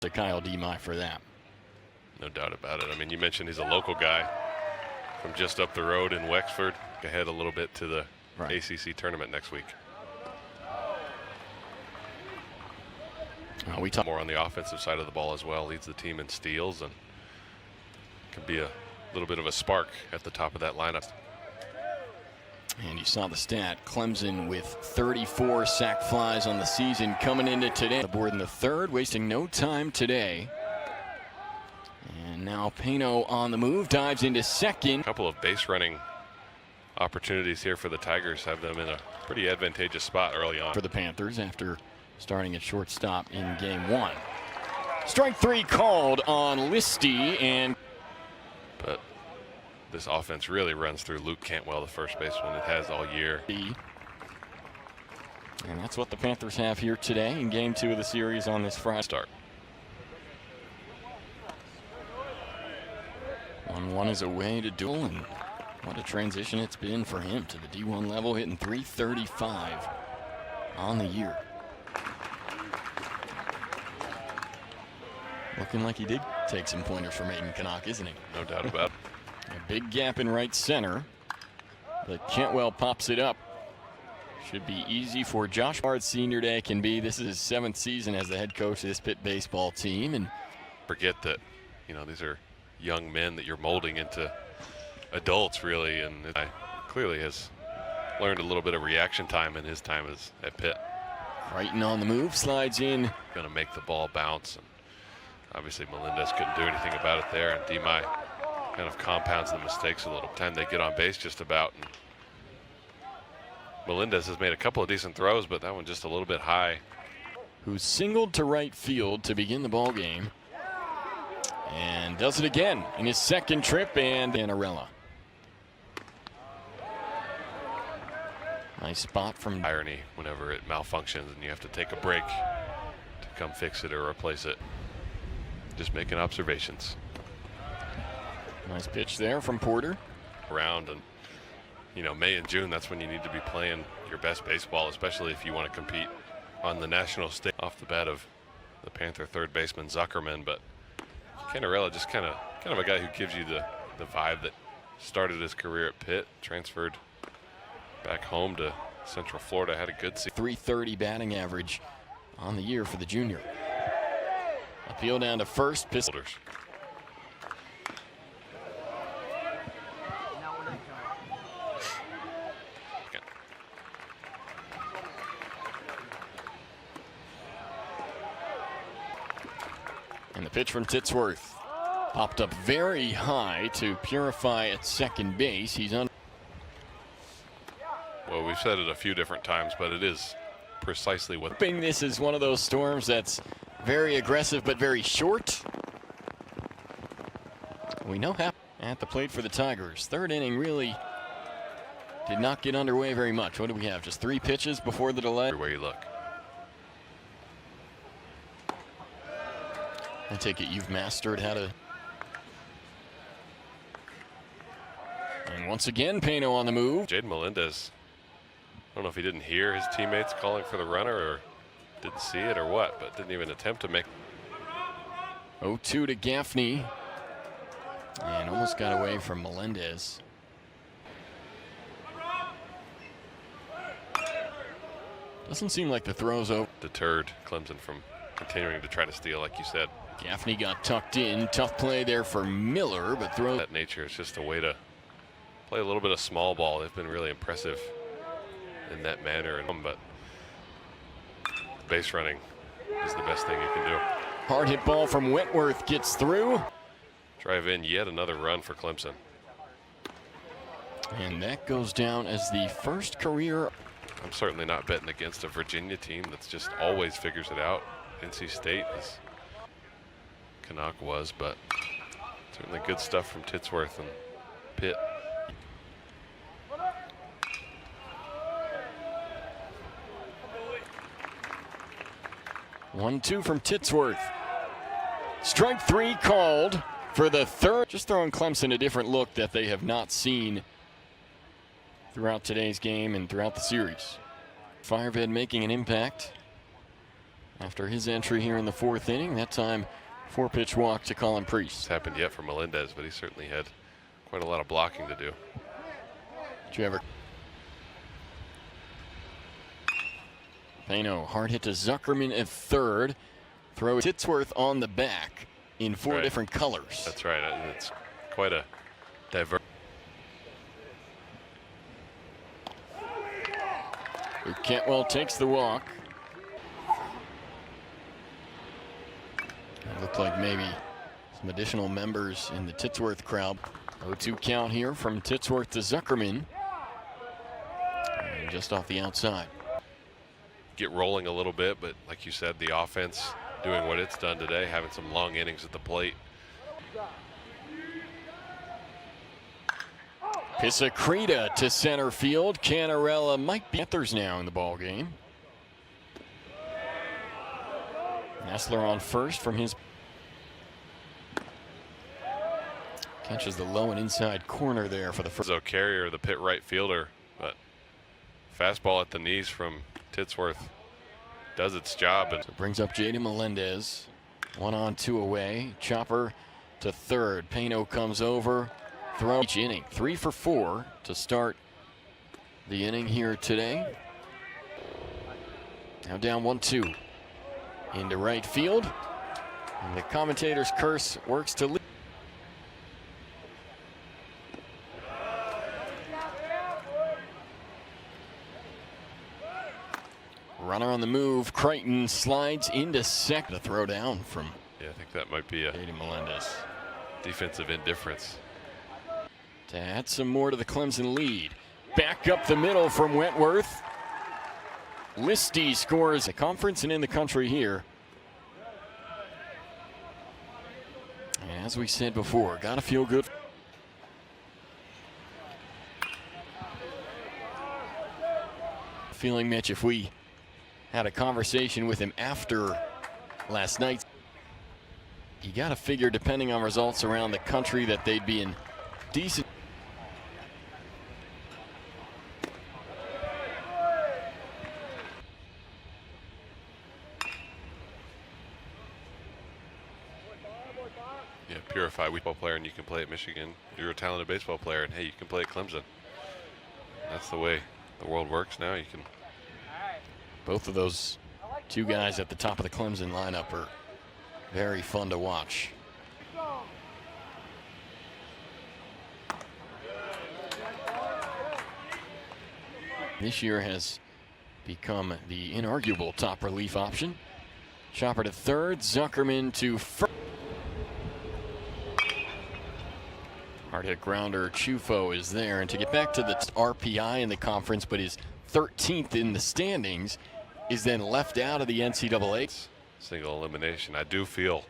to Kyle DeMai for that. No doubt about it. I mean, you mentioned he's a local guy from just up the road in Wexford. Ahead a little bit to the ACC tournament next week. We talk more on the offensive side of the ball as well. Leads the team in steals and can be a little bit of a spark at the top of that lineup. And you saw the stat, Clemson with 34 sack flies on the season coming into today. The board in the third, wasting no time today. And now Pano on the move, dives into second. A couple of base running opportunities here for the Tigers, have them in a pretty advantageous spot early on. For the Panthers after starting at shortstop in game one. Strike three called on Listy, but this offense really runs through Luke Cantwell, the first baseman. It has all year. And that's what the Panthers have here today in game two of the series on this Friday. Start. 1-1 is away to duel, and what a transition it's been for him to the D1 level, hitting .335 on the year. Looking like he did take some pointers from Aiden Canuck, isn't he? No doubt about it. A big gap in right center, but Cantwell pops it up. Should be easy for Josh. Hard senior day can be. This is his 7th season as the head coach of this Pitt baseball team, and forget that, you know, these are young men that you're molding into adults, really, and clearly has learned a little bit of reaction time in his time at Pitt. Crichton on the move, slides in. Going to make the ball bounce, and obviously Melendez couldn't do anything about it there, and DeMai kind of compounds the mistakes a little. Time they get on base just about, and Melendez has made a couple of decent throws, but that one just a little bit high. Who singled to right field to begin the ball game, and does it again in his second trip, and Anarella. Nice spot from irony whenever it malfunctions and you have to take a break to come fix it or replace it. Just making observations. Nice pitch there from Porter. Around, and you know, May and June, that's when you need to be playing your best baseball, especially if you want to compete on the national stage. Off the bat of the Panther third baseman Zuckerman, but Canarella just kind of a guy who gives you the vibe that started his career at Pitt, transferred back home to Central Florida, had a good season. .330 batting average on the year for the junior. Appeal down to first. Pistolers. And the pitch from Titsworth popped up very high to Purify at second base. He's on. Well, we've said it a few different times, but it is precisely what. This is one of those storms that's very aggressive but very short. We know how at the plate for the Tigers. Third inning really did not get underway very much. What do we have? Just 3 pitches before the delay. Everywhere you look. I take it you've mastered how to. And once again, Pano on the move. Jaden Melendez, I don't know if he didn't hear his teammates calling for the runner or didn't see it or what, but didn't even attempt to make. 0-2 to Gaffney. And almost got away from Melendez. Doesn't seem like the throw's over. Deterred Clemson from continuing to try to steal, like you said. Gaffney got tucked in. Tough play there for Miller, but throw. That nature is just a way to play a little bit of small ball. They've been really impressive in that manner, but base running is the best thing you can do. Hard hit ball from Whitworth gets through. Drive in yet another run for Clemson. And that goes down as the first career. I'm certainly not betting against a Virginia team that's just always figures it out. NC State, as Canuck was, but certainly good stuff from Titsworth and Pitt. One-two from Titsworth. Strike 3 called for the third. Just throwing Clemson a different look that they have not seen throughout today's game and throughout the series. Firehead making an impact after his entry here in the 4th inning. That time, 4-pitch walk to Colin Priest. It's happened yet for Melendez, but he certainly had quite a lot of blocking to do. Pano, hard hit to Zuckerman at third. Throw Titsworth on the back in 4 different colors. That's right. And it's quite a diverse. Cantwell takes the walk. It looked like maybe some additional members in the Titsworth crowd. 0-2 count here from Titsworth to Zuckerman. And just off the outside. Get rolling a little bit, but like you said, the offense doing what it's done today, having some long innings at the plate. Pisacreta to center field. Canarella might be Panthers now in the ball game. Nestler on first from his. Catches the low and inside corner there for the first. Carrier, the pit right fielder, but fastball at the knees from Titsworth does its job. And so brings up Jaden Melendez. 1 on, 2 away. Chopper to third. Pano comes over. Throw each inning. 3 for 4 to start the inning here today. Now down 1-2 into right field. And the commentator's curse works to lead. Runner on the move. Crichton slides into second. A throw down from. Yeah, I think that might be a Jaden Melendez. Defensive indifference. To add some more to the Clemson lead. Back up the middle from Wentworth. Listy scores a conference and in the country here. And as we said before, gotta feel good. Feeling, Mitch, if we had a conversation with him after last night, you gotta figure, depending on results around the country, that they'd be in decent. Yeah, purify baseball player, and you can play at Michigan. You're a talented baseball player, and hey, you can play at Clemson. That's the way the world works now. You can. Both of those 2 guys at the top of the Clemson lineup are very fun to watch. This year has become the inarguable top relief option. Chopper to third, Zuckerman to first. Hard hit grounder, Chufo is there. And to get back to the RPI in the conference, but is 13th in the standings, is then left out of the NCAA. Single elimination. I do feel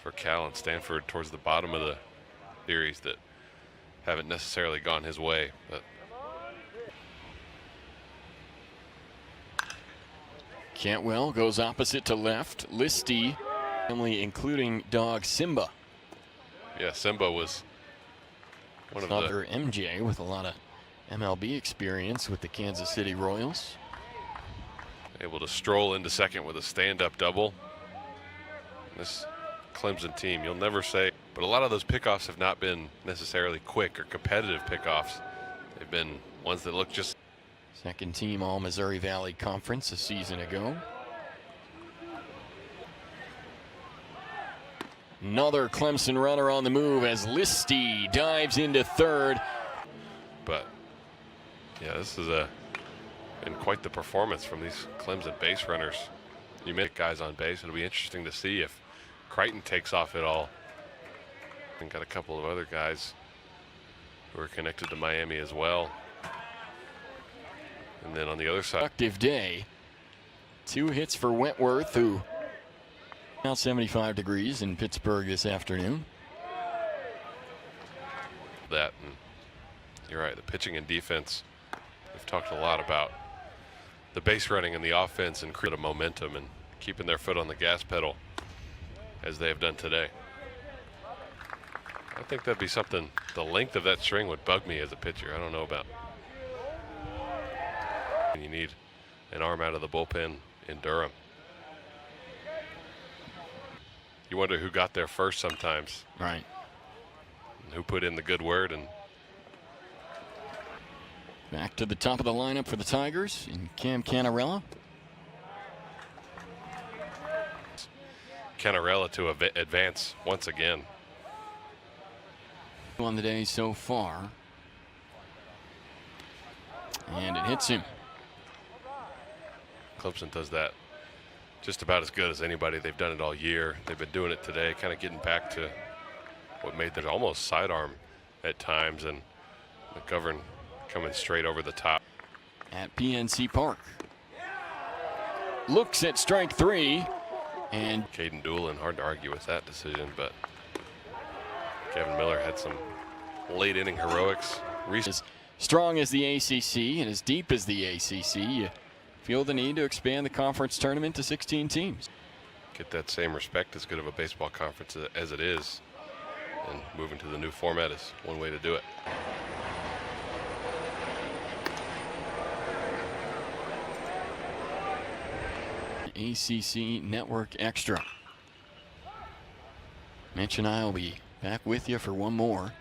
for Cal and Stanford towards the bottom of the series that haven't necessarily gone his way, but Cantwell goes opposite to left. Listy, family including dog Simba. yeah, Simba was one of Another MJ with a lot of MLB experience with the Kansas City Royals. able to stroll into second with a stand-up double. This Clemson team, you'll never say, but a lot of those pickoffs have not been necessarily quick or competitive pickoffs. They've been ones that look just. Second team All Missouri Valley Conference a season ago. Another Clemson runner on the move as Listy dives into third. But yeah, this is been quite the performance from these Clemson base runners. You make guys on base. It'll be interesting to see if Crichton takes off at all. And got a couple of other guys who are connected to Miami as well. And then on the other side, Productive day. 2 hits for Wentworth, who now 75 degrees in Pittsburgh this afternoon. that, and you're right, the pitching and defense. We've talked a lot about the base running and the offense and create a momentum and keeping their foot on the gas pedal as they have done today. I think that'd be something. The length of that string would bug me as a pitcher. I don't know about. You need an arm out of the bullpen in Durham. You wonder who got there first sometimes. Right. And who put in the good word. And back to the top of the lineup for the Tigers in Cam Canarella. Canarella to advance once again. On the day so far. And it hits him. Clemson does that just about as good as anybody. They've done it all year. They've been doing it today, kind of getting back to what made them almost sidearm at times, and McGovern coming straight over the top. At PNC Park. Looks at strike three. And Caden Doolin, hard to argue with that decision, but Kevin Miller had some late inning heroics. As strong as the ACC and as deep as the ACC, you feel the need to expand the conference tournament to 16 teams. Get that same respect, as good of a baseball conference as it is, and moving to the new format is one way to do it. ACC Network Extra. Mitch and I will be back with you for one more.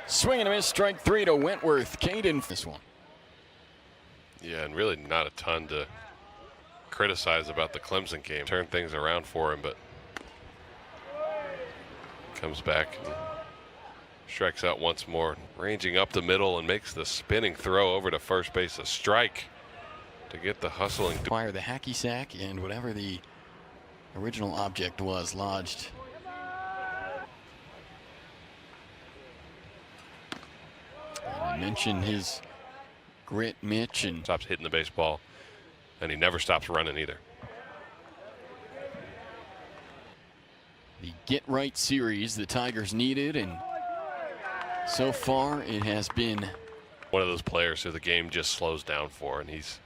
Swing and a miss, strike three to Wentworth. Caden this one. Yeah, and really not a ton to criticize about the Clemson game. Turned things around for him, but comes back and strikes out once more, ranging up the middle and makes the spinning throw over to first base. A strike to get the hustling. Fire the hacky sack and whatever the original object was lodged. And I mentioned his grit, Mitch, and stops hitting the baseball, and he never stops running either. The get right series the Tigers needed, and so far it has been one of those players who the game just slows down for, and he's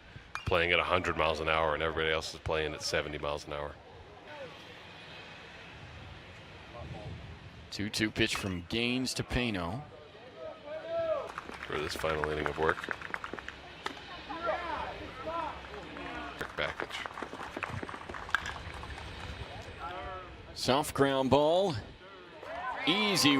playing at 100 miles an hour and everybody else is playing at 70 miles an hour. 2-2 pitch from Gaines to Pano for this final inning of work. Package. Soft ground ball. Easy.